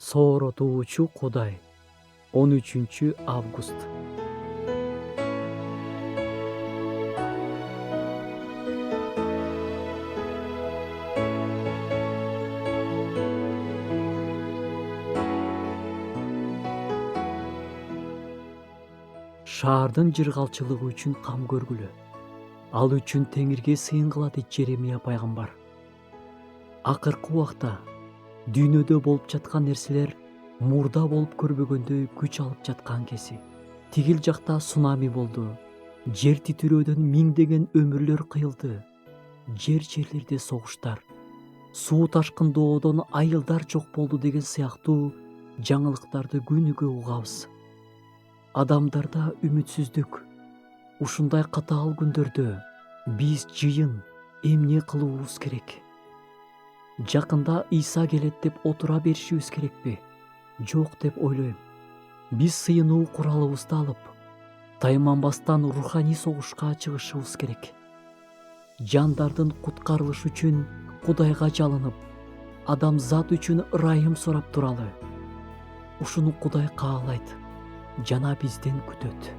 Сооротуучу Кудай. 13 август. Шаардын жыргалчылыгы үчүн кам көргүлө. Ал үчүн Теңирге сыйынгыла дейт Жеремия пайгамбар. Акыркы убакта дүйнөдө болуп жаткан нерселер мурда болуп көрбөгөндөй күч алып жаткан кези. Тигил жакта цунами болду. Жер титирөөдөн миңдеген өмүрлөр кыйылды. Жерлерде согуштар, суу ташкынdoодон айылдар жок болду деген сыяктуу жаңылыктарды күнүгө угабыз. Адамдарда үмүтсүздүк. Ушундай катаал күндөрдө биз жыйын эмне кылуубуз керек? Жакында Ийса келет деп отура беришибиз керекпи? Жок деп ойлойм. Биз сыйынуу куралыбызды алып, тайманбастан руханий согушка чыгышыбыз керек. Жандардын куткарылышы үчүн Кудайга жалынып, адамзат үчүн ырайым сурап туралы. Ушуну Кудай каалайт жана бизден күтөт.